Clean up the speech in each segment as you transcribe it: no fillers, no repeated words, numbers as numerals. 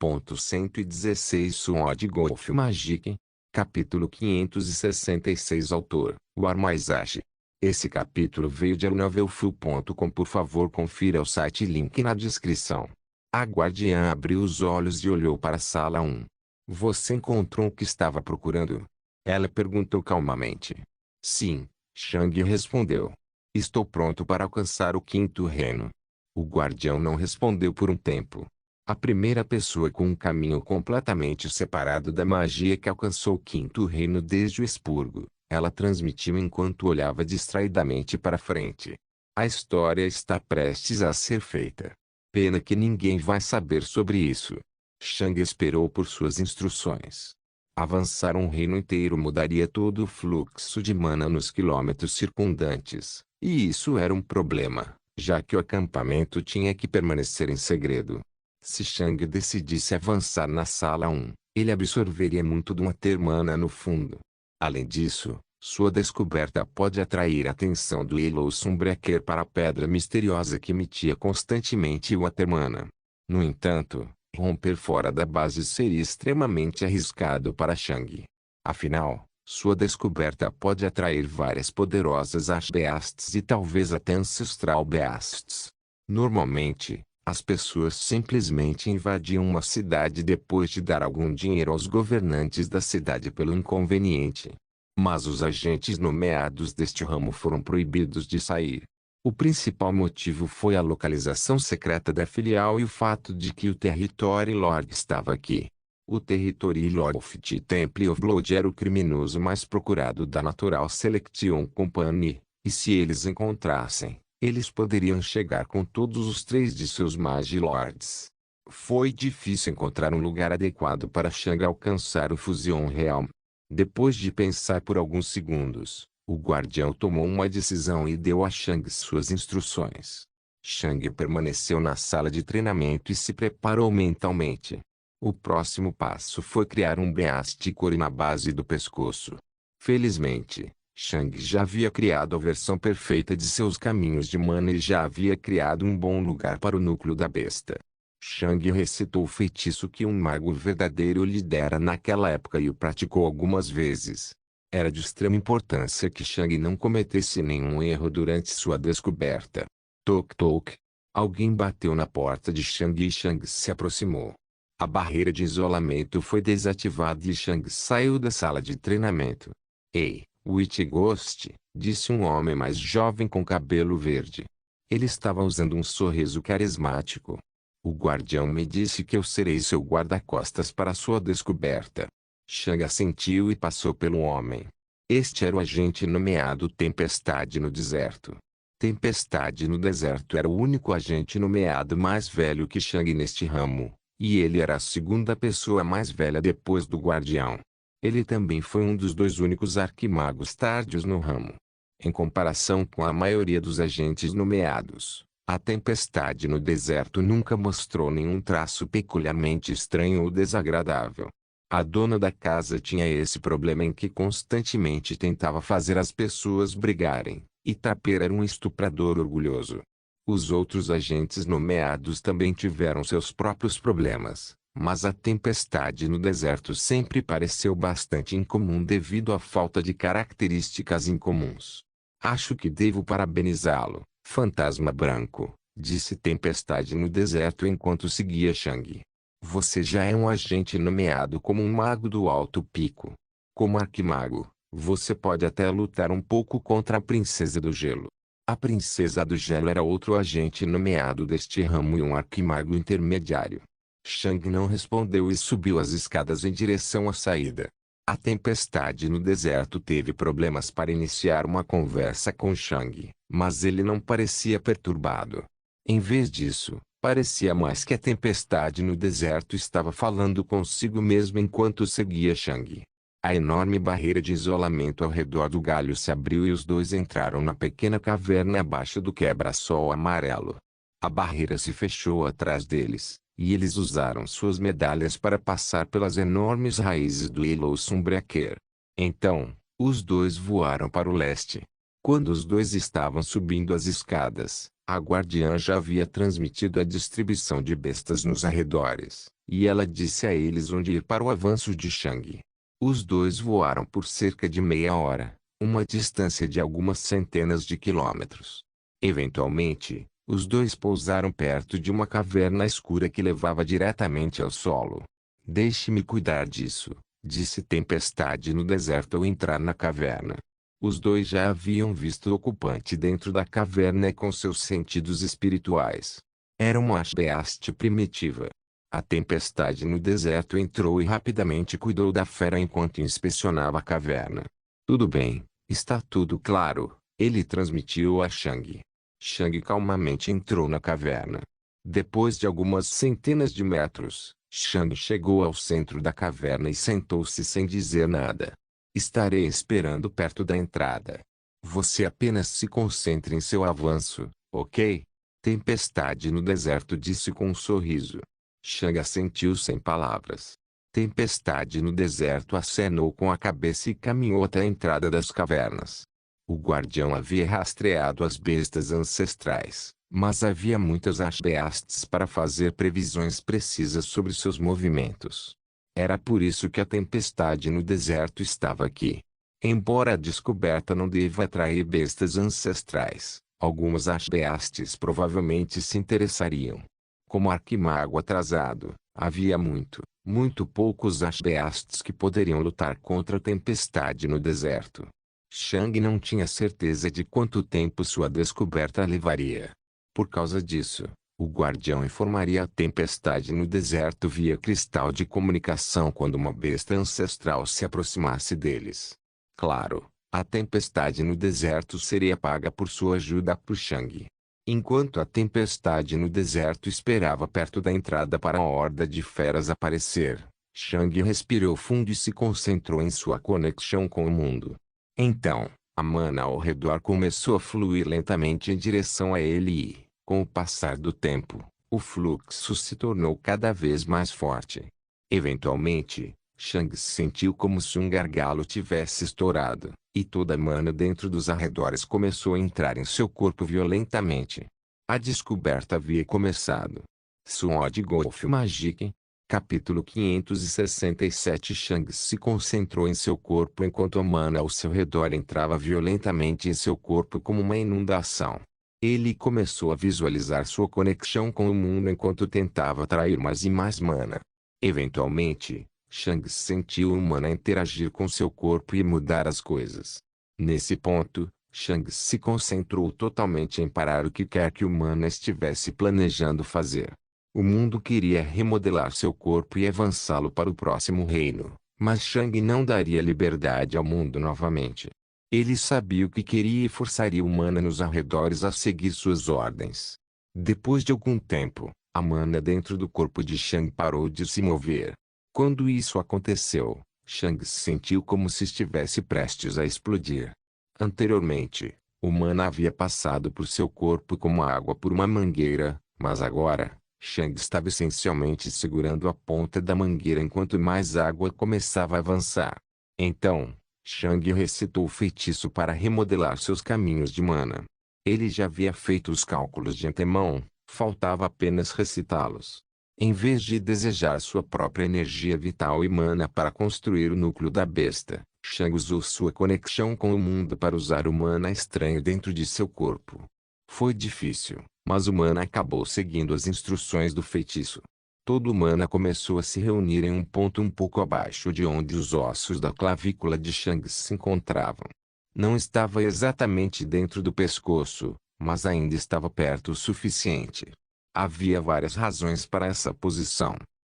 116 Sword Golf Magic. Capítulo 566 Autor, War Maizashi. Esse capítulo veio de novelfull.com. Por favor confira o site, link na descrição. A guardiã abriu os olhos e olhou para a sala 1. Você encontrou o que estava procurando? Ela perguntou calmamente. Sim, Shang respondeu. Estou pronto para alcançar o quinto reino. O guardião não respondeu por um tempo. A primeira pessoa com um caminho completamente separado da magia que alcançou o quinto reino desde o expurgo, ela transmitiu enquanto olhava distraidamente para frente. A história está prestes a ser feita. Pena que ninguém vai saber sobre isso. Shang esperou por suas instruções. Avançar um reino inteiro mudaria todo o fluxo de mana nos quilômetros circundantes, e isso era um problema, já que o acampamento tinha que permanecer em segredo. Se Shang decidisse avançar na sala 1, ele absorveria muito do Aether Mana no fundo. Além disso, sua descoberta pode atrair a atenção do Yellow Sunbreaker para a pedra misteriosa que emitia constantemente o Aether Mana. No entanto, romper fora da base seria extremamente arriscado para Shang. Afinal, sua descoberta pode atrair várias poderosas Archbeasts e talvez até Ancestral Beasts. Normalmente, as pessoas simplesmente invadiam uma cidade depois de dar algum dinheiro aos governantes da cidade pelo inconveniente. Mas os agentes nomeados deste ramo foram proibidos de sair. O principal motivo foi a localização secreta da filial e o fato de que o Territory Lord estava aqui. O Territory Lord of the Temple of Blood era o criminoso mais procurado da Natural Selection Company, e se eles encontrassem, eles poderiam chegar com todos os 3 de seus Magi Lords. Foi difícil encontrar um lugar adequado para Shang alcançar o Fusion Realm. Depois de pensar por alguns segundos, o guardião tomou uma decisão e deu a Shang suas instruções. Shang permaneceu na sala de treinamento e se preparou mentalmente. O próximo passo foi criar um Beast Core na base do pescoço. Felizmente, Shang já havia criado a versão perfeita de seus caminhos de mana e já havia criado um bom lugar para o núcleo da besta. Shang recitou o feitiço que um mago verdadeiro lhe dera naquela época e o praticou algumas vezes. Era de extrema importância que Shang não cometesse nenhum erro durante sua descoberta. Toc toc. Alguém bateu na porta de Shang e Shang se aproximou. A barreira de isolamento foi desativada e Shang saiu da sala de treinamento. Ei, Witch Ghost, disse um homem mais jovem com cabelo verde. Ele estava usando um sorriso carismático. O guardião me disse que eu serei seu guarda-costas para sua descoberta. Shang assentiu e passou pelo homem. Este era o agente nomeado Tempestade no Deserto. Tempestade no Deserto era o único agente nomeado mais velho que Shang neste ramo, e ele era a segunda pessoa mais velha depois do guardião. Ele também foi um dos 2 únicos arquimagos tardios no ramo. Em comparação com a maioria dos agentes nomeados, a Tempestade no Deserto nunca mostrou nenhum traço peculiarmente estranho ou desagradável. A dona da casa tinha esse problema em que constantemente tentava fazer as pessoas brigarem, e Tapper era um estuprador orgulhoso. Os outros agentes nomeados também tiveram seus próprios problemas, mas a Tempestade no Deserto sempre pareceu bastante incomum devido à falta de características incomuns. Acho que devo parabenizá-lo, Fantasma Branco, disse Tempestade no Deserto enquanto seguia Shang. Você já é um agente nomeado como um mago do alto pico. Como arquimago, você pode até lutar um pouco contra a Princesa do Gelo. A Princesa do Gelo era outro agente nomeado deste ramo e um arquimago intermediário. Shang não respondeu e subiu as escadas em direção à saída. A Tempestade no Deserto teve problemas para iniciar uma conversa com Shang, mas ele não parecia perturbado. Em vez disso, parecia mais que a Tempestade no Deserto estava falando consigo mesmo enquanto seguia Shang. A enorme barreira de isolamento ao redor do galho se abriu e os 2 entraram na pequena caverna abaixo do quebra-sol amarelo. A barreira se fechou atrás deles, e eles usaram suas medalhas para passar pelas enormes raízes do Yellow Sunbreaker. Então, os 2 voaram para o leste. Quando os 2 estavam subindo as escadas, a guardiã já havia transmitido a distribuição de bestas nos arredores, e ela disse a eles onde ir para o avanço de Shang. Os dois voaram por cerca de meia hora, uma distância de algumas centenas de quilômetros. Eventualmente, os dois pousaram perto de uma caverna escura que levava diretamente ao solo. Deixe-me cuidar disso, disse Tempestade no deserto ao entrar na caverna. Os dois já haviam visto o ocupante dentro da caverna com seus sentidos espirituais. Era uma Ashbeast primitiva. A Tempestade no deserto entrou e rapidamente cuidou da fera enquanto inspecionava a caverna. Tudo bem, está tudo claro, ele transmitiu a Shang. Shang calmamente entrou na caverna. Depois de algumas centenas de metros, Shang chegou ao centro da caverna e sentou-se sem dizer nada. Estarei esperando perto da entrada. Você apenas se concentre em seu avanço, ok? Tempestade no deserto disse com um sorriso. Shang assentiu sem palavras. Tempestade no deserto acenou com a cabeça e caminhou até a entrada das cavernas. O guardião havia rastreado as bestas ancestrais, mas havia muitas Ashbeasts para fazer previsões precisas sobre seus movimentos. Era por isso que a tempestade no deserto estava aqui. Embora a descoberta não deva atrair bestas ancestrais, algumas Ashbeasts provavelmente se interessariam. Como arquimago atrasado, havia muito poucos Ashbeasts que poderiam lutar contra a tempestade no deserto. Shang não tinha certeza de quanto tempo sua descoberta levaria. Por causa disso, o guardião informaria a tempestade no deserto via cristal de comunicação quando uma besta ancestral se aproximasse deles. Claro, a tempestade no deserto seria paga por sua ajuda por Shang. Enquanto a tempestade no deserto esperava perto da entrada para a horda de feras aparecer, Shang respirou fundo e se concentrou em sua conexão com o mundo. Então, a mana ao redor começou a fluir lentamente em direção a ele e, com o passar do tempo, o fluxo se tornou cada vez mais forte. Eventualmente, Shang sentiu como se um gargalo tivesse estourado, e toda a mana dentro dos arredores começou a entrar em seu corpo violentamente. A descoberta havia começado. Sword Golf Magic. Capítulo 567. Shang se concentrou em seu corpo enquanto a mana ao seu redor entrava violentamente em seu corpo como uma inundação. Ele começou a visualizar sua conexão com o mundo enquanto tentava atrair mais e mais mana. Eventualmente, Shang sentiu o mana interagir com seu corpo e mudar as coisas. Nesse ponto, Shang se concentrou totalmente em parar o que quer que o mana estivesse planejando fazer. O mundo queria remodelar seu corpo e avançá-lo para o próximo reino, mas Shang não daria liberdade ao mundo novamente. Ele sabia o que queria e forçaria o mana nos arredores a seguir suas ordens. Depois de algum tempo, a mana dentro do corpo de Shang parou de se mover. Quando isso aconteceu, Shang sentiu como se estivesse prestes a explodir. Anteriormente, o mana havia passado por seu corpo como água por uma mangueira, mas agora, Shang estava essencialmente segurando a ponta da mangueira enquanto mais água começava a avançar. Então, Shang recitou o feitiço para remodelar seus caminhos de mana. Ele já havia feito os cálculos de antemão, faltava apenas recitá-los. Em vez de desejar sua própria energia vital e mana para construir o núcleo da besta, Shang usou sua conexão com o mundo para usar o mana estranho dentro de seu corpo. Foi difícil, mas o mana acabou seguindo as instruções do feitiço. Todo o mana começou a se reunir em um ponto um pouco abaixo de onde os ossos da clavícula de Shang se encontravam. Não estava exatamente dentro do pescoço, mas ainda estava perto o suficiente. Havia várias razões para essa posição.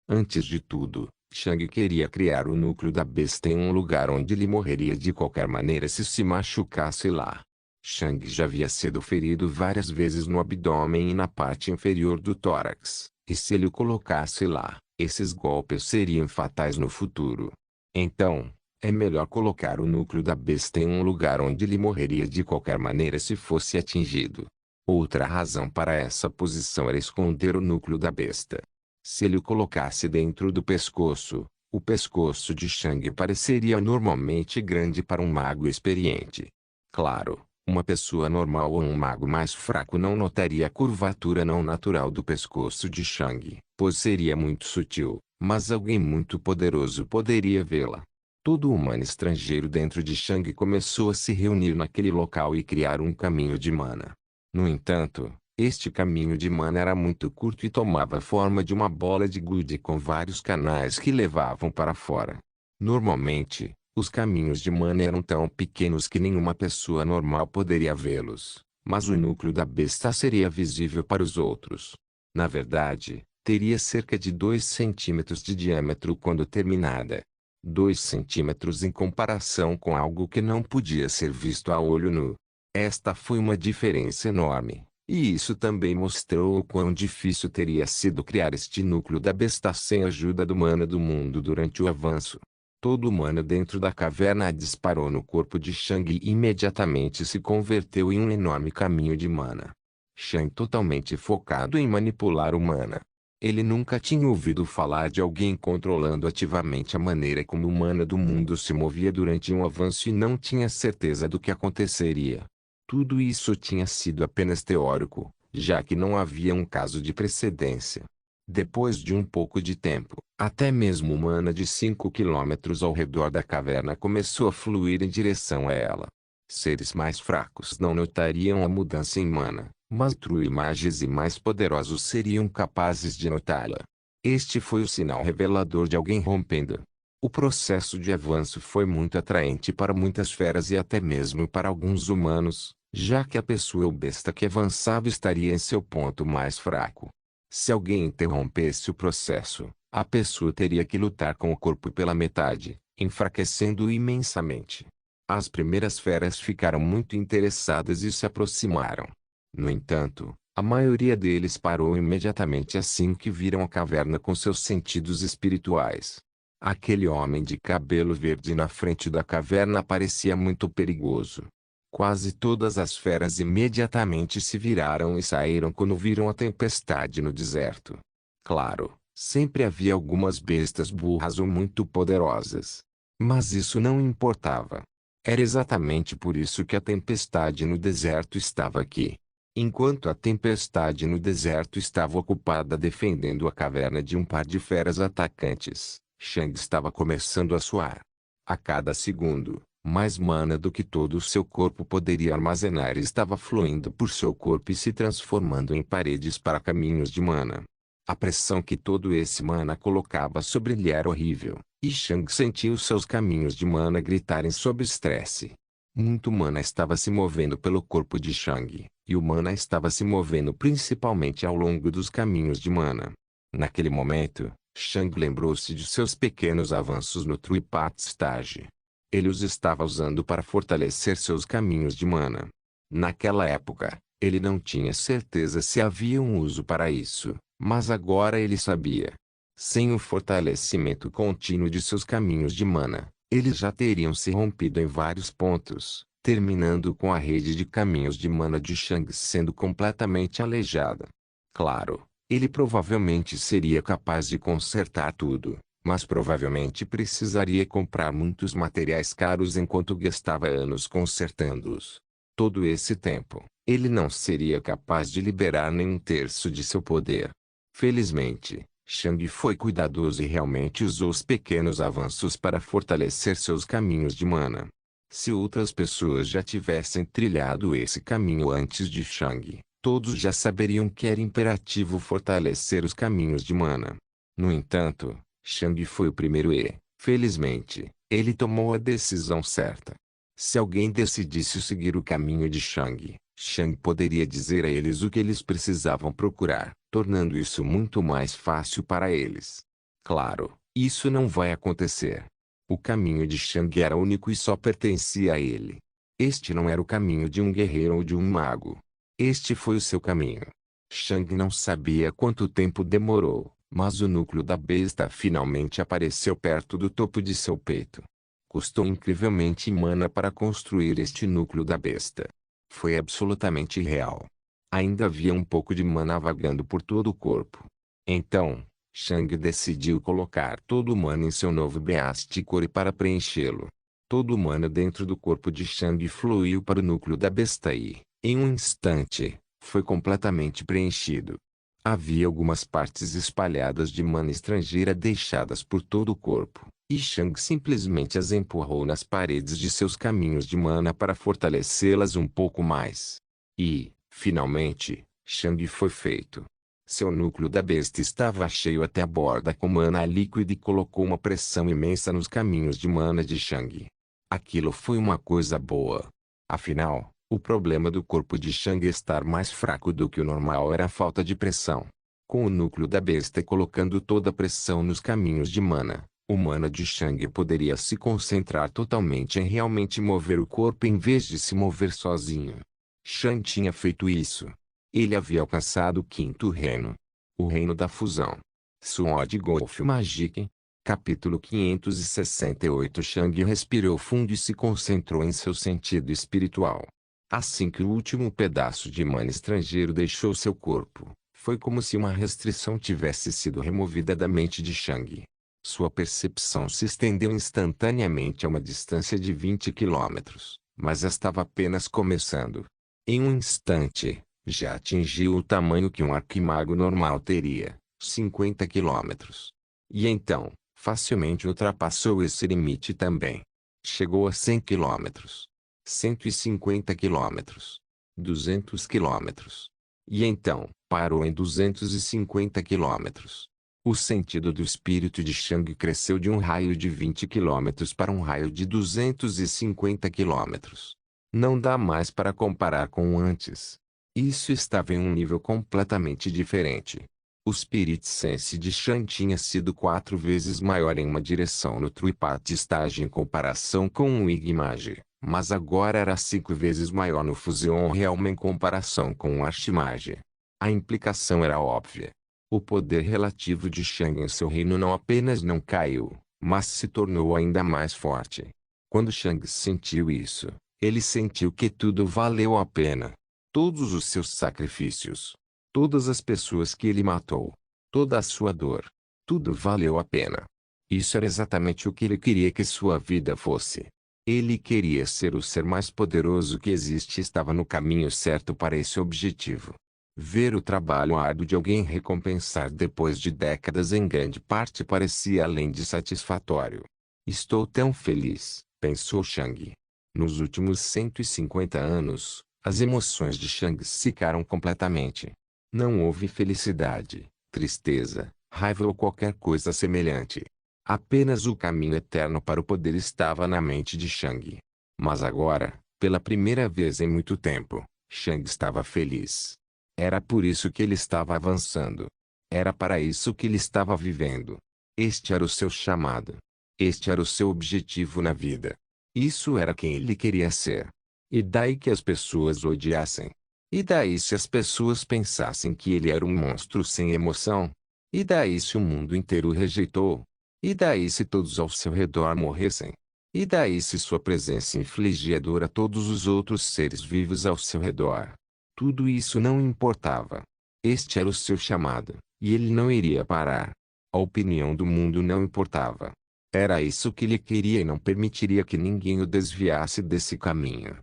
Antes de tudo, Shang queria criar o núcleo da besta em um lugar onde ele morreria de qualquer maneira se machucasse lá. Shang já havia sido ferido várias vezes no abdômen e na parte inferior do tórax, e se ele o colocasse lá, esses golpes seriam fatais no futuro. Então, é melhor colocar o núcleo da besta em um lugar onde ele morreria de qualquer maneira se fosse atingido. Outra razão para essa posição era esconder o núcleo da besta. Se ele o colocasse dentro do pescoço, o pescoço de Shang pareceria normalmente grande para um mago experiente. Claro, Uma pessoa normal ou um mago mais fraco não notaria a curvatura não natural do pescoço de Shang, pois seria muito sutil, mas alguém muito poderoso poderia vê-la. Todo humano estrangeiro dentro de Shang começou a se reunir naquele local e criar um caminho de mana. No entanto, este caminho de mana era muito curto e tomava a forma de uma bola de gude com vários canais que levavam para fora. Normalmente, os caminhos de mana eram tão pequenos que nenhuma pessoa normal poderia vê-los, mas o núcleo da besta seria visível para os outros. Na verdade, teria cerca de 2 centímetros de diâmetro quando terminada. 2 centímetros em comparação com algo que não podia ser visto a olho nu. Esta foi uma diferença enorme, e isso também mostrou o quão difícil teria sido criar este núcleo da besta sem a ajuda do mana do mundo durante o avanço. Todo humano dentro da caverna disparou no corpo de Shang e imediatamente se converteu em um enorme caminho de mana. Shang totalmente focado em manipular o mana. Ele nunca tinha ouvido falar de alguém controlando ativamente a maneira como o mana do mundo se movia durante um avanço e não tinha certeza do que aconteceria. Tudo isso tinha sido apenas teórico, já que não havia um caso de precedência. Depois de um pouco de tempo, até mesmo o mana de 5 quilômetros ao redor da caverna começou a fluir em direção a ela. Seres mais fracos não notariam a mudança em mana, mas mages e mais poderosos seriam capazes de notá-la. Este foi o sinal revelador de alguém rompendo. O processo de avanço foi muito atraente para muitas feras e até mesmo para alguns humanos, já que a pessoa ou besta que avançava estaria em seu ponto mais fraco. Se alguém interrompesse o processo, a pessoa teria que lutar com o corpo pela metade, enfraquecendo-o imensamente. As primeiras feras ficaram muito interessadas e se aproximaram. No entanto, a maioria deles parou imediatamente assim que viram a caverna com seus sentidos espirituais. Aquele homem de cabelo verde na frente da caverna parecia muito perigoso. Quase todas as feras imediatamente se viraram e saíram quando viram a tempestade no deserto. Claro, sempre havia algumas bestas burras ou muito poderosas. Mas isso não importava. Era exatamente por isso que a tempestade no deserto estava aqui. Enquanto a tempestade no deserto estava ocupada defendendo a caverna de um par de feras atacantes, Shang estava começando a suar. A cada segundo, mais mana do que todo o seu corpo poderia armazenar estava fluindo por seu corpo e se transformando em paredes para caminhos de mana. A pressão que todo esse mana colocava sobre ele era horrível, e Shang sentiu seus caminhos de mana gritarem sob estresse. Muito mana estava se movendo pelo corpo de Shang, e o mana estava se movendo principalmente ao longo dos caminhos de mana. Naquele momento, Shang lembrou-se de seus pequenos avanços no Tripat Stage. Ele os estava usando para fortalecer seus caminhos de mana. Naquela época, ele não tinha certeza se havia um uso para isso, mas agora ele sabia. Sem o fortalecimento contínuo de seus caminhos de mana, eles já teriam se rompido em vários pontos, terminando com a rede de caminhos de mana de Shang sendo completamente aleijada. Claro, ele provavelmente seria capaz de consertar tudo, mas provavelmente precisaria comprar muitos materiais caros enquanto gastava anos consertando-os. Todo esse tempo, ele não seria capaz de liberar nem um terço de seu poder. Felizmente, Shang foi cuidadoso e realmente usou os pequenos avanços para fortalecer seus caminhos de mana. Se outras pessoas já tivessem trilhado esse caminho antes de Shang, todos já saberiam que era imperativo fortalecer os caminhos de mana. No entanto, Shang foi o primeiro e, felizmente, ele tomou a decisão certa. Se alguém decidisse seguir o caminho de Shang, Shang poderia dizer a eles o que eles precisavam procurar, tornando isso muito mais fácil para eles. Claro, isso não vai acontecer. O caminho de Shang era único e só pertencia a ele. Este não era o caminho de um guerreiro ou de um mago. Este foi o seu caminho. Shang não sabia quanto tempo demorou, mas o núcleo da besta finalmente apareceu perto do topo de seu peito. Custou incrivelmente mana para construir este núcleo da besta. Foi absolutamente irreal. Ainda havia um pouco de mana vagando por todo o corpo. Então, Shang decidiu colocar todo o mana em seu novo Beast Core para preenchê-lo. Todo o mana dentro do corpo de Shang fluiu para o núcleo da besta e, em um instante, foi completamente preenchido. Havia algumas partes espalhadas de mana estrangeira deixadas por todo o corpo, e Shang simplesmente as empurrou nas paredes de seus caminhos de mana para fortalecê-las um pouco mais. E, finalmente, Shang foi feito. Seu núcleo da besta estava cheio até a borda com mana líquida e colocou uma pressão imensa nos caminhos de mana de Shang. Aquilo foi uma coisa boa. Afinal, o problema do corpo de Shang estar mais fraco do que o normal era a falta de pressão. Com o núcleo da besta colocando toda a pressão nos caminhos de mana, o mana de Shang poderia se concentrar totalmente em realmente mover o corpo em vez de se mover sozinho. Shang tinha feito isso. Ele havia alcançado o quinto reino. O reino da fusão. Sword Golf Magic. Capítulo 568. Shang respirou fundo e se concentrou em seu sentido espiritual. Assim que o último pedaço de mana estrangeiro deixou seu corpo, foi como se uma restrição tivesse sido removida da mente de Shang. Sua percepção se estendeu instantaneamente a uma distância de 20 quilômetros, mas estava apenas começando. Em um instante, já atingiu o tamanho que um arquimago normal teria, 50 quilômetros. E então, facilmente ultrapassou esse limite também. Chegou a 100 quilômetros. 150 quilômetros. 200 quilômetros. E então, parou em 250 quilômetros. O sentido do espírito de Shang cresceu de um raio de 20 quilômetros para um raio de 250 quilômetros. Não dá mais para comparar com o antes. Isso estava em um nível completamente diferente. O Spirit Sense de Shang tinha sido 4 vezes maior em uma direção no Tripath Stage em comparação com o Igmage, mas agora era 5 vezes maior no Fusion Realm em comparação com o Archimage. A implicação era óbvia. O poder relativo de Shang em seu reino não apenas não caiu, mas se tornou ainda mais forte. Quando Shang sentiu isso, ele sentiu que tudo valeu a pena. Todos os seus sacrifícios. Todas as pessoas que ele matou. Toda a sua dor. Tudo valeu a pena. Isso era exatamente o que ele queria que sua vida fosse. Ele queria ser o ser mais poderoso que existe e estava no caminho certo para esse objetivo. Ver o trabalho árduo de alguém recompensar depois de décadas em grande parte parecia além de satisfatório. Estou tão feliz, pensou Shang. Nos últimos 150 anos, as emoções de Shang secaram completamente. Não houve felicidade, tristeza, raiva ou qualquer coisa semelhante. Apenas o caminho eterno para o poder estava na mente de Shang. Mas agora, pela primeira vez em muito tempo, Shang estava feliz. Era por isso que ele estava avançando. Era para isso que ele estava vivendo. Este era o seu chamado. Este era o seu objetivo na vida. Isso era quem ele queria ser. E daí que as pessoas o odiassem? E daí se as pessoas pensassem que ele era um monstro sem emoção? E daí se o mundo inteiro o rejeitou? E daí se todos ao seu redor morressem? E daí se sua presença infligia dor a todos os outros seres vivos ao seu redor? Tudo isso não importava. Este era o seu chamado, e ele não iria parar. A opinião do mundo não importava. Era isso que ele queria e não permitiria que ninguém o desviasse desse caminho.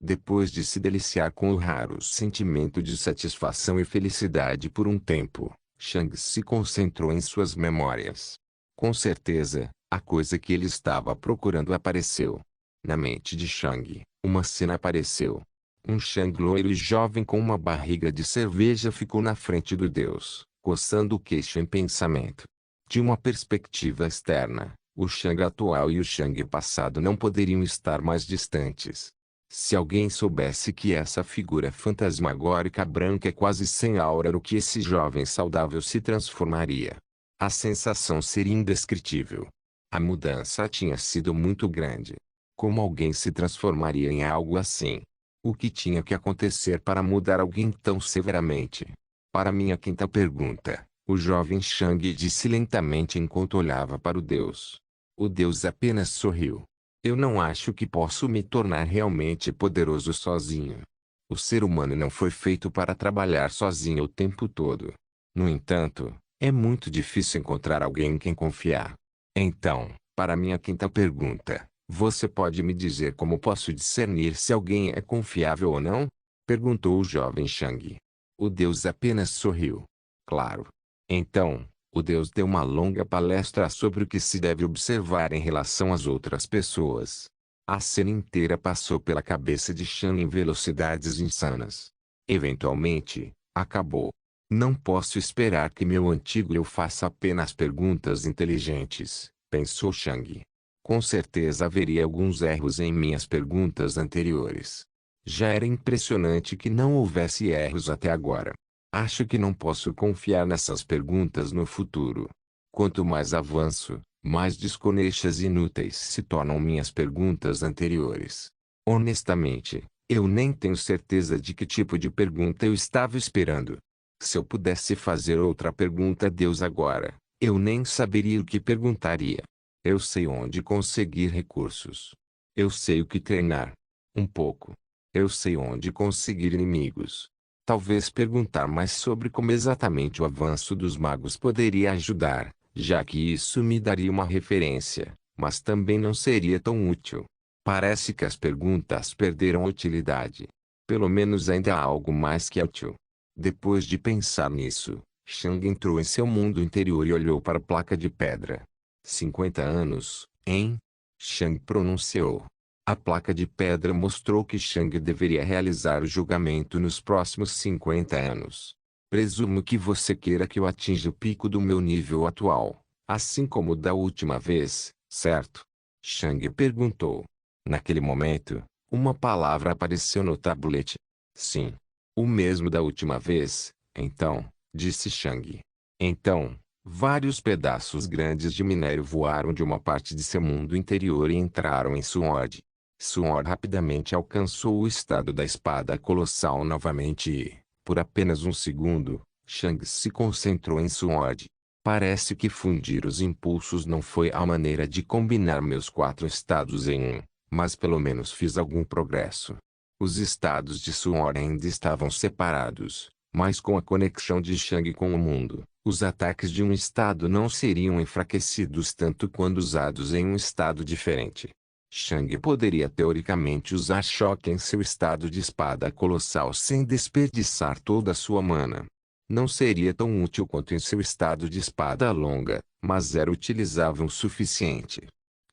Depois de se deliciar com o raro sentimento de satisfação e felicidade por um tempo, Shang se concentrou em suas memórias. Com certeza, a coisa que ele estava procurando apareceu. Na mente de Shang, uma cena apareceu. Um Shang loiro e jovem com uma barriga de cerveja ficou na frente do deus, coçando o queixo em pensamento. De uma perspectiva externa, o Shang atual e o Shang passado não poderiam estar mais distantes. Se alguém soubesse que essa figura fantasmagórica branca quase sem aura no que esse jovem saudável se transformaria. A sensação seria indescritível. A mudança tinha sido muito grande. Como alguém se transformaria em algo assim? O que tinha que acontecer para mudar alguém tão severamente? Para minha quinta pergunta, o jovem Shang disse lentamente enquanto olhava para o deus. O deus apenas sorriu. Eu não acho que posso me tornar realmente poderoso sozinho. O ser humano não foi feito para trabalhar sozinho o tempo todo. No entanto, é muito difícil encontrar alguém em quem confiar. Então, para minha quinta pergunta, Você pode me dizer como posso discernir se alguém é confiável ou não? Perguntou o jovem Shang. O deus apenas sorriu. Claro. Então, o deus deu uma longa palestra sobre o que se deve observar em relação às outras pessoas. A cena inteira passou pela cabeça de Shang em velocidades insanas. Eventualmente, acabou. Não posso esperar que meu antigo eu faça apenas perguntas inteligentes, pensou Shang. Com certeza haveria alguns erros em minhas perguntas anteriores. Já era impressionante que não houvesse erros até agora. Acho que não posso confiar nessas perguntas no futuro. Quanto mais avanço, mais desconexas e inúteis se tornam minhas perguntas anteriores. Honestamente, eu nem tenho certeza de que tipo de pergunta eu estava esperando. Se eu pudesse fazer outra pergunta a Deus agora, eu nem saberia o que perguntaria. Eu sei onde conseguir recursos. Eu sei o que treinar. Um pouco. Eu sei onde conseguir inimigos. Talvez perguntar mais sobre como exatamente o avanço dos magos poderia ajudar, já que isso me daria uma referência, mas também não seria tão útil. Parece que as perguntas perderam utilidade. Pelo menos ainda há algo mais que é útil. Depois de pensar nisso, Shang entrou em seu mundo interior e olhou para a placa de pedra. 50 anos, hein? Shang pronunciou. A placa de pedra mostrou que Shang deveria realizar o julgamento nos próximos 50 anos. Presumo que você queira que eu atinja o pico do meu nível atual, assim como da última vez, certo? Shang perguntou. Naquele momento, uma palavra apareceu no tabulete. Sim. O mesmo da última vez, então, disse Shang. Então, vários pedaços grandes de minério voaram de uma parte de seu mundo interior e entraram em Sword. Sword rapidamente alcançou o estado da espada colossal novamente e, por apenas um segundo, Shang se concentrou em Sword. Parece que fundir os impulsos não foi a maneira de combinar meus 4 estados em um, mas pelo menos fiz algum progresso. Os estados de Sword ainda estavam separados, mas com a conexão de Shang com o mundo, os ataques de um estado não seriam enfraquecidos tanto quando usados em um estado diferente. Shang poderia teoricamente usar choque em seu estado de espada colossal sem desperdiçar toda a sua mana. Não seria tão útil quanto em seu estado de espada longa, mas era utilizável o suficiente.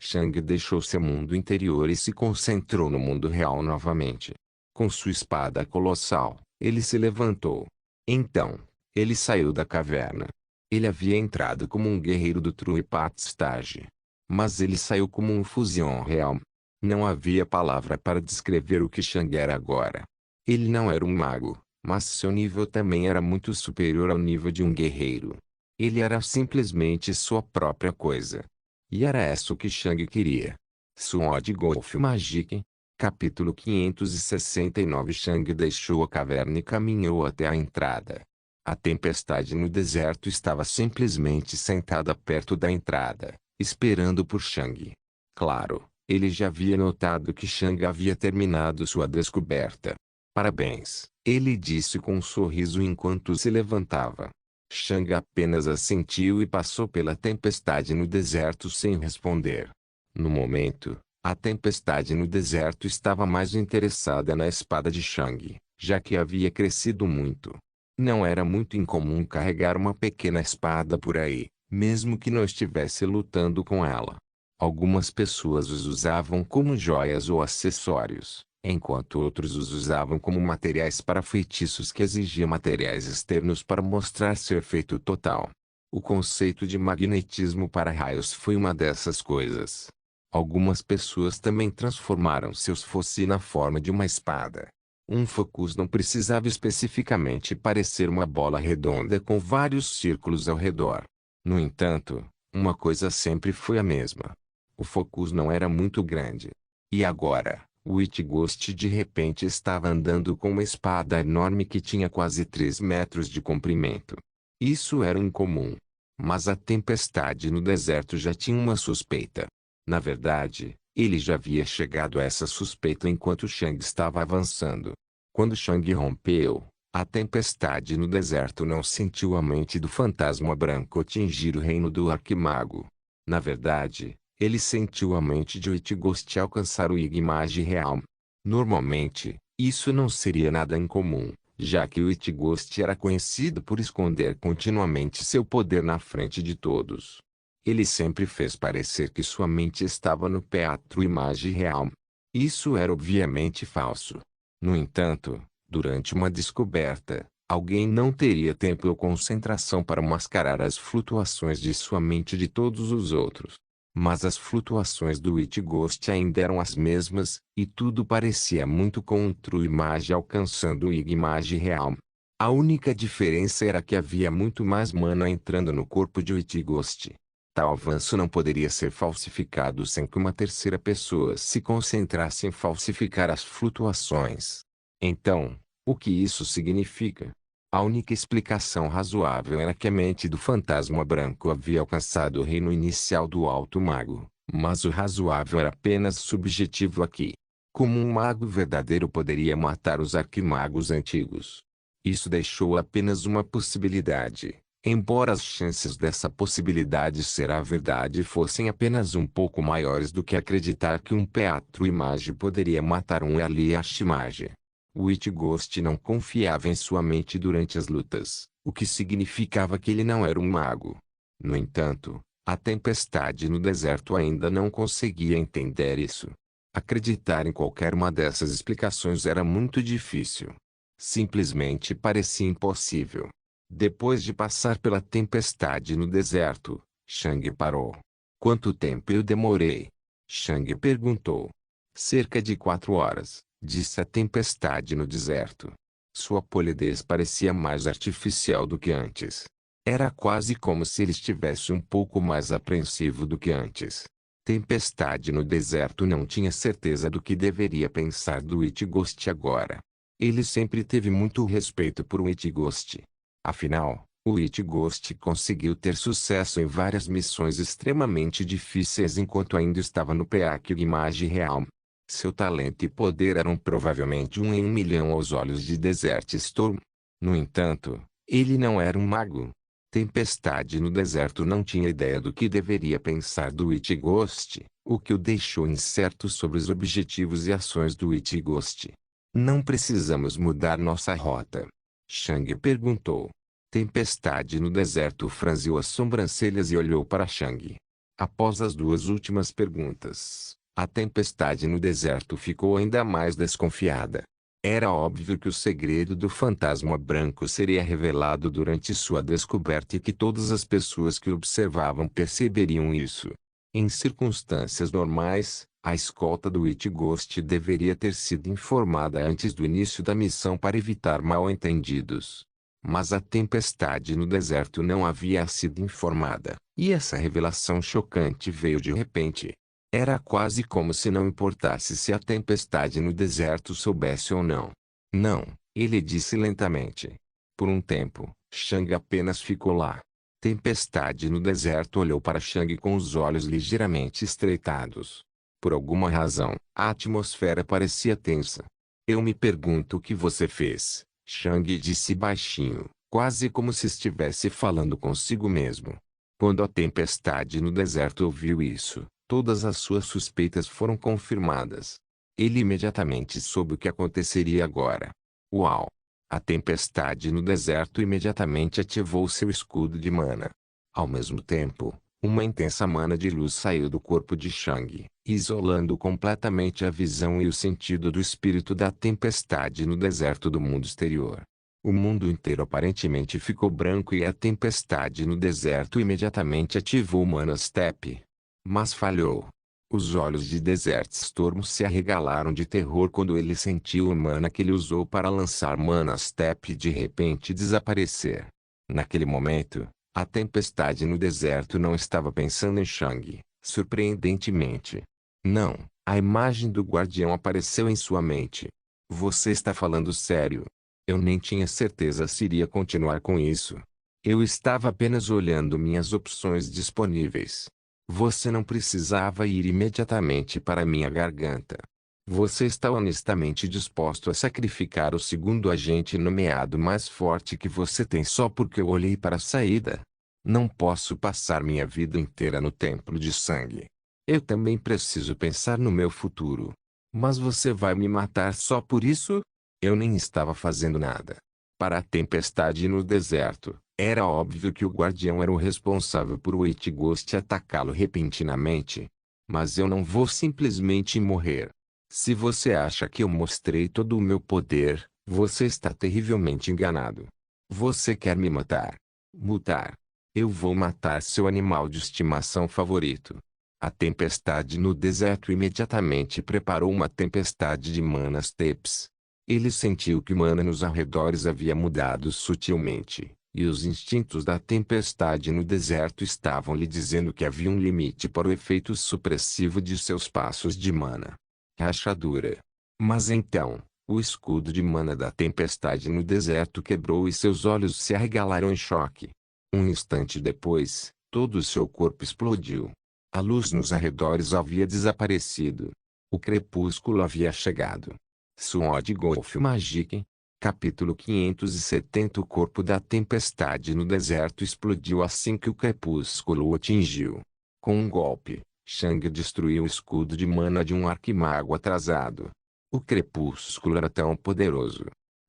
Shang deixou seu mundo interior e se concentrou no mundo real novamente. Com sua espada colossal, ele se levantou. Então, ele saiu da caverna. Ele havia entrado como um guerreiro do Truipat Stage. Mas ele saiu como um Fusion Realm. Não havia palavra para descrever o que Shang era agora. Ele não era um mago, mas seu nível também era muito superior ao nível de um guerreiro. Ele era simplesmente sua própria coisa. E era isso que Shang queria. Sword Golf Magic. Capítulo 569. Shang deixou a caverna e caminhou até a entrada. A tempestade no deserto estava simplesmente sentada perto da entrada, esperando por Shang. Claro, ele já havia notado que Shang havia terminado sua descoberta. Parabéns, ele disse com um sorriso enquanto se levantava. Shang apenas assentiu e passou pela tempestade no deserto sem responder. No momento, a tempestade no deserto estava mais interessada na espada de Shang, já que havia crescido muito. Não era muito incomum carregar uma pequena espada por aí, mesmo que não estivesse lutando com ela. Algumas pessoas os usavam como joias ou acessórios, enquanto outros os usavam como materiais para feitiços que exigiam materiais externos para mostrar seu efeito total. O conceito de magnetismo para raios foi uma dessas coisas. Algumas pessoas também transformaram seus fossi na forma de uma espada. Um focus não precisava especificamente parecer uma bola redonda com vários círculos ao redor. No entanto, uma coisa sempre foi a mesma. O focus não era muito grande. E agora, o Witghost de repente estava andando com uma espada enorme que tinha quase 3 metros de comprimento. Isso era incomum. Mas a tempestade no deserto já tinha uma suspeita. Na verdade, ele já havia chegado a essa suspeita enquanto Shang estava avançando. Quando Shang rompeu, a tempestade no deserto não sentiu a mente do fantasma branco atingir o reino do Arquimago. Na verdade, Ele sentiu a mente de Witghost alcançar o Igmage real. Normalmente, isso não seria nada incomum, já que Witghost era conhecido por esconder continuamente seu poder na frente de todos. Ele sempre fez parecer que sua mente estava no Teatro Image Real. Isso era obviamente falso. No entanto, durante uma descoberta, alguém não teria tempo ou concentração para mascarar as flutuações de sua mente de todos os outros. Mas as flutuações do Witghost ainda eram as mesmas, e tudo parecia muito com um True Image alcançando o Igmage real. A única diferença era que havia muito mais mana entrando no corpo de Witghost. Tal avanço não poderia ser falsificado sem que uma terceira pessoa se concentrasse em falsificar as flutuações. Então, o que isso significa? A única explicação razoável era que a mente do fantasma branco havia alcançado o reino inicial do Alto Mago, mas o razoável era apenas subjetivo aqui. Como um mago verdadeiro poderia matar os arquimagos antigos? Isso deixou apenas uma possibilidade, embora as chances dessa possibilidade ser a verdade fossem apenas um pouco maiores do que acreditar que um Teatro Image poderia matar um Eliash Image. Witghost não confiava em sua mente durante as lutas, o que significava que ele não era um mago. No entanto, a tempestade no deserto ainda não conseguia entender isso. Acreditar em qualquer uma dessas explicações era muito difícil. Simplesmente parecia impossível. Depois de passar pela tempestade no deserto, Shang parou. Quanto tempo eu demorei? Shang perguntou. Cerca de 4 horas. Disse a tempestade no deserto. Sua polidez parecia mais artificial do que antes. Era quase como se ele estivesse um pouco mais apreensivo do que antes. Tempestade no deserto não tinha certeza do que deveria pensar do Witghost agora. Ele sempre teve muito respeito por Witghost. Afinal, o Witghost conseguiu ter sucesso em várias missões extremamente difíceis enquanto ainda estava no Peak Image Real. Seu talento e poder eram provavelmente 1 em 1 milhão aos olhos de Desert Storm. No entanto, ele não era um mago. Tempestade no deserto não tinha ideia do que deveria pensar do Witghost, o que o deixou incerto sobre os objetivos e ações do Witghost. Não precisamos mudar nossa rota? Shang perguntou. Tempestade no deserto franziu as sobrancelhas e olhou para Shang. Após as duas últimas perguntas, a tempestade no deserto ficou ainda mais desconfiada. Era óbvio que o segredo do fantasma branco seria revelado durante sua descoberta e que todas as pessoas que o observavam perceberiam isso. Em circunstâncias normais, a escolta do Witghost deveria ter sido informada antes do início da missão para evitar mal-entendidos. Mas a tempestade no deserto não havia sido informada, e essa revelação chocante veio de repente. Era quase como se não importasse se a tempestade no deserto soubesse ou não. Não, ele disse lentamente. Por um tempo, Shang apenas ficou lá. Tempestade no deserto olhou para Shang com os olhos ligeiramente estreitados. Por alguma razão, a atmosfera parecia tensa. Eu me pergunto o que você fez, Shang disse baixinho, quase como se estivesse falando consigo mesmo. Quando a tempestade no deserto ouviu isso, todas as suas suspeitas foram confirmadas. Ele imediatamente soube o que aconteceria agora. Uau! A tempestade no deserto imediatamente ativou seu escudo de mana. Ao mesmo tempo, uma intensa mana de luz saiu do corpo de Shang, isolando completamente a visão e o sentido do espírito da tempestade no deserto do mundo exterior. O mundo inteiro aparentemente ficou branco e a tempestade no deserto imediatamente ativou o Mana Step. Mas falhou. Os olhos de Desert Storm se arregalaram de terror quando ele sentiu o mana que ele usou para lançar Mana Step de repente desaparecer. Naquele momento, a tempestade no deserto não estava pensando em Shang, surpreendentemente. Não, a imagem do guardião apareceu em sua mente. Você está falando sério? Eu nem tinha certeza se iria continuar com isso. Eu estava apenas olhando minhas opções disponíveis. Você não precisava ir imediatamente para minha garganta. Você está honestamente disposto a sacrificar o segundo agente nomeado mais forte que você tem só porque eu olhei para a saída? Não posso passar minha vida inteira no templo de sangue. Eu também preciso pensar no meu futuro. Mas você vai me matar só por isso? Eu nem estava fazendo nada. Para a tempestade no deserto, era óbvio que o guardião era o responsável por o It-Ghost atacá-lo repentinamente. Mas eu não vou simplesmente morrer. Se você acha que eu mostrei todo o meu poder, você está terrivelmente enganado. Você quer me matar. Mutar. Eu vou matar seu animal de estimação favorito. A tempestade no deserto imediatamente preparou uma tempestade de manas Tepes. Ele sentiu que o mana nos arredores havia mudado sutilmente, e os instintos da tempestade no deserto estavam lhe dizendo que havia um limite para o efeito supressivo de seus passos de mana. Rachadura. Mas então, o escudo de mana da tempestade no deserto quebrou e seus olhos se arregalaram em choque. Um instante depois, todo o seu corpo explodiu. A luz nos arredores havia desaparecido. O crepúsculo havia chegado. Sword Golf Magic. Capítulo 570. O corpo da tempestade no deserto explodiu assim que o crepúsculo o atingiu. Com um golpe, Shang destruiu o escudo de mana de um arquimago atrasado. O crepúsculo era tão poderoso.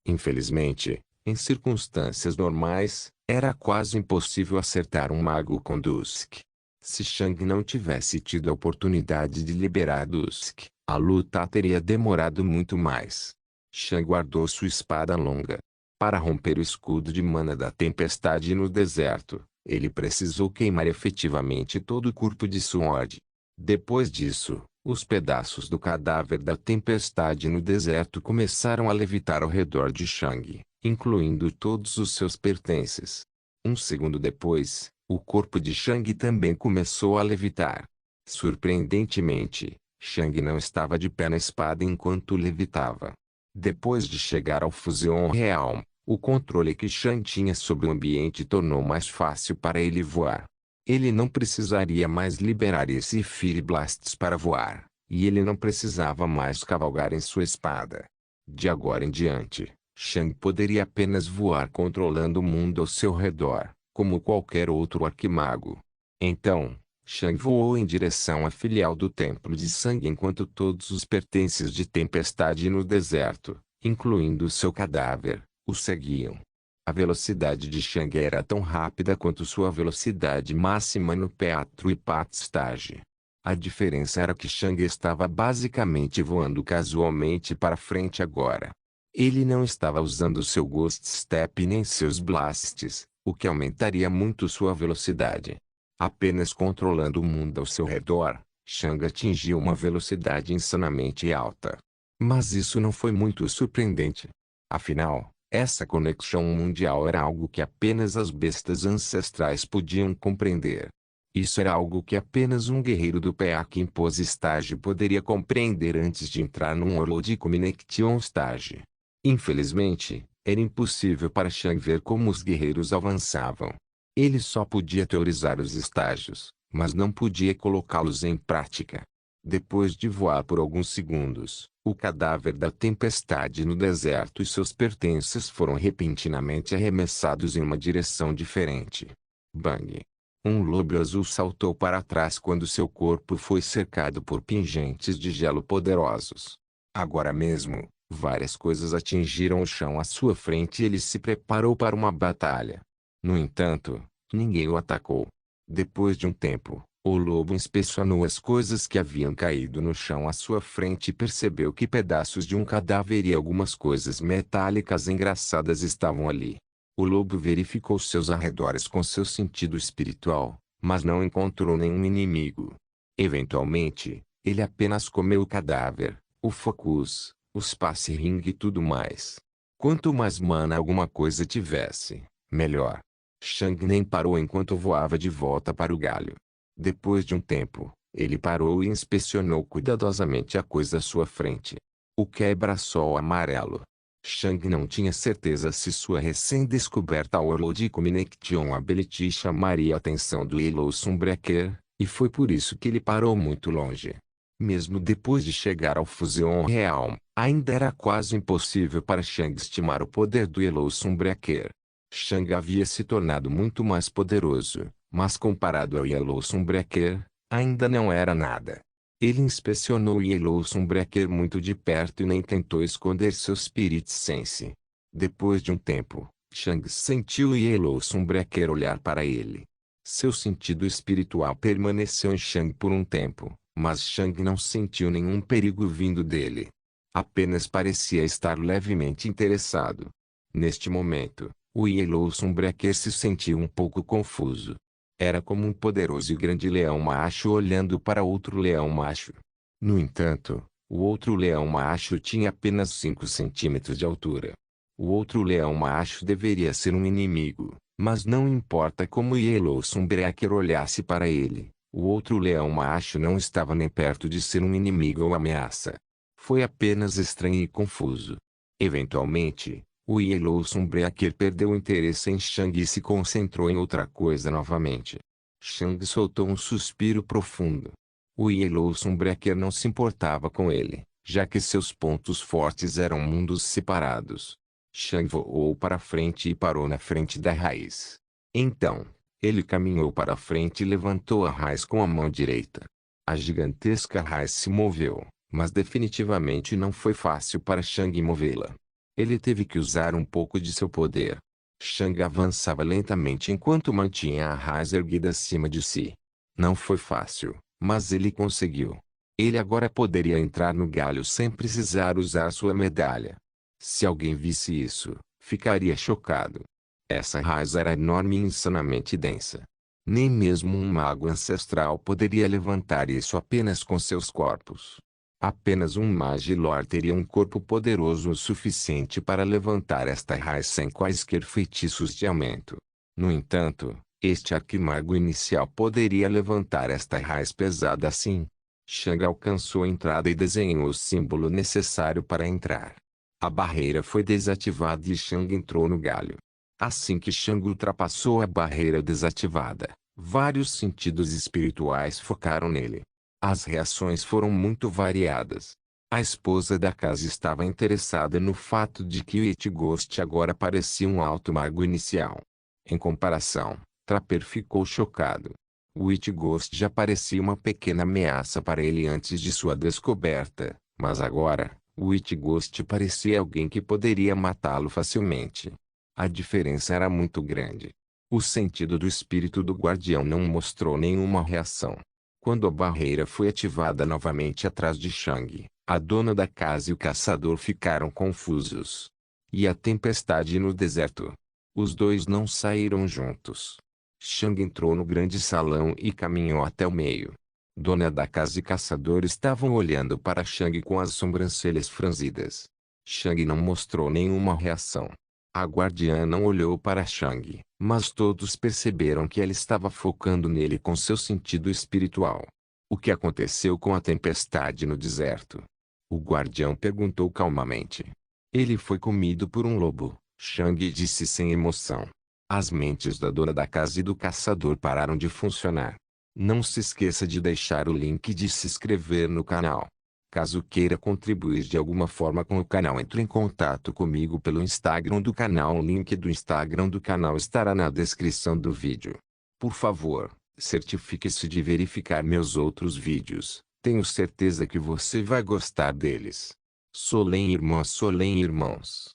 Infelizmente, em circunstâncias normais, era quase impossível acertar um mago com Dusk. Se Shang não tivesse tido a oportunidade de liberar Dusk, a luta teria demorado muito mais. Shang guardou sua espada longa. Para romper o escudo de mana da tempestade no deserto, ele precisou queimar efetivamente todo o corpo de Sword. Depois disso, os pedaços do cadáver da tempestade no deserto começaram a levitar ao redor de Shang, incluindo todos os seus pertences. Um segundo depois, o corpo de Shang também começou a levitar. Surpreendentemente, Shang não estava de pé na espada enquanto levitava. Depois de chegar ao Fusion Realm, o controle que Shang tinha sobre o ambiente tornou mais fácil para ele voar. Ele não precisaria mais liberar esse Fire Blasts para voar, e ele não precisava mais cavalgar em sua espada. De agora em diante, Shang poderia apenas voar controlando o mundo ao seu redor, como qualquer outro arquimago. Então, Shang voou em direção à filial do Templo de Sangue enquanto todos os pertences de tempestade no deserto, incluindo seu cadáver, o seguiam. A velocidade de Shang era tão rápida quanto sua velocidade máxima no Teatro Ipat Stage. A diferença era que Shang estava basicamente voando casualmente para frente agora. Ele não estava usando seu Ghost Step nem seus Blasts, o que aumentaria muito sua velocidade. Apenas controlando o mundo ao seu redor, Shang atingiu uma velocidade insanamente alta. Mas isso não foi muito surpreendente. Afinal, essa conexão mundial era algo que apenas as bestas ancestrais podiam compreender. Isso era algo que apenas um guerreiro do PA que impôs estágio poderia compreender antes de entrar num World Connection Stage. Infelizmente, era impossível para Shang ver como os guerreiros avançavam. Ele só podia teorizar os estágios, mas não podia colocá-los em prática. Depois de voar por alguns segundos, o cadáver da tempestade no deserto e seus pertences foram repentinamente arremessados em uma direção diferente. Bang! Um lobo azul saltou para trás quando seu corpo foi cercado por pingentes de gelo poderosos. Agora mesmo, várias coisas atingiram o chão à sua frente e ele se preparou para uma batalha. No entanto, ninguém o atacou. Depois de um tempo, o lobo inspecionou as coisas que haviam caído no chão à sua frente e percebeu que pedaços de um cadáver e algumas coisas metálicas engraçadas estavam ali. O lobo verificou seus arredores com seu sentido espiritual, mas não encontrou nenhum inimigo. Eventualmente, ele apenas comeu o cadáver, o focus, os passe-ring e tudo mais. Quanto mais mana alguma coisa tivesse, melhor. Shang nem parou enquanto voava de volta para o galho. Depois de um tempo, ele parou e inspecionou cuidadosamente a coisa à sua frente. O quebra-sol amarelo. Shang não tinha certeza se sua recém-descoberta World Connection Ability chamaria a atenção do Yellow Sunbreaker, e foi por isso que ele parou muito longe. Mesmo depois de chegar ao Fusion Realm, ainda era quase impossível para Shang estimar o poder do Yellow Sunbreaker. Shang havia se tornado muito mais poderoso, mas comparado ao Yellow Sunbreaker, Ainda não era nada. Ele inspecionou Yellow Sunbreaker muito de perto e nem tentou esconder seu Spirit Sense. Depois de um tempo, Shang sentiu Yellow Sunbreaker olhar para ele. Seu sentido espiritual permaneceu em Shang por um tempo, mas Shang não sentiu nenhum perigo vindo dele. Apenas parecia estar levemente interessado. Neste momento, o Yellow Sunbreaker se sentiu um pouco confuso. Era como um poderoso e grande leão macho olhando para outro leão macho. No entanto, o outro leão macho tinha apenas 5 centímetros de altura. O outro leão macho deveria ser um inimigo, mas não importa como Yellow Sunbreaker olhasse para ele, o outro leão macho não estava nem perto de ser um inimigo ou ameaça. Foi apenas estranho e confuso. Eventualmente, o Yellow Sunbreaker perdeu o interesse em Shang e se concentrou em outra coisa novamente. Shang soltou um suspiro profundo. O Yellow Sunbreaker não se importava com ele, já que seus pontos fortes eram mundos separados. Shang voou para frente e parou na frente da raiz. Então, ele caminhou para frente e levantou a raiz com a mão direita. A gigantesca raiz se moveu, mas definitivamente não foi fácil para Shang movê-la. Ele teve que usar um pouco de seu poder. Shang avançava lentamente enquanto mantinha a raiz erguida acima de si. Não foi fácil, mas ele conseguiu. Ele agora poderia entrar no galho sem precisar usar sua medalha. Se alguém visse isso, ficaria chocado. Essa raiz era enorme e insanamente densa. Nem mesmo um mago ancestral poderia levantar isso apenas com seus corpos. Apenas um Magilor teria um corpo poderoso o suficiente para levantar esta raiz sem quaisquer feitiços de aumento. No entanto, este arquimago inicial poderia levantar esta raiz pesada assim. Shang alcançou a entrada e desenhou o símbolo necessário para entrar. A barreira foi desativada e Shang entrou no galho. Assim que Shang ultrapassou a barreira desativada, vários sentidos espirituais focaram nele. As reações foram muito variadas. A esposa da casa estava interessada no fato de que o It-Ghost agora parecia um alto mago inicial. Em comparação, Trapper ficou chocado. O It-Ghost já parecia uma pequena ameaça para ele antes de sua descoberta, mas agora, o It-Ghost parecia alguém que poderia matá-lo facilmente. A diferença era muito grande. O sentido do espírito do guardião não mostrou nenhuma reação. Quando a barreira foi ativada novamente atrás de Shang, a dona da casa e o caçador ficaram confusos. E a tempestade no deserto? Os dois não saíram juntos. Shang entrou no grande salão e caminhou até o meio. Dona da casa e caçador estavam olhando para Shang com as sobrancelhas franzidas. Shang não mostrou nenhuma reação. A guardiã não olhou para Shang, mas todos perceberam que ela estava focando nele com seu sentido espiritual. O que aconteceu com a tempestade no deserto? O guardião perguntou calmamente. Ele foi comido por um lobo, Shang disse sem emoção. As mentes da dona da casa e do caçador pararam de funcionar. Não se esqueça de deixar o link e de se inscrever no canal. Caso queira contribuir de alguma forma com o canal, entre em contato comigo pelo Instagram do canal. O link do Instagram do canal estará na descrição do vídeo. Por favor, certifique-se de verificar meus outros vídeos. Tenho certeza que você vai gostar deles. Solem irmãos.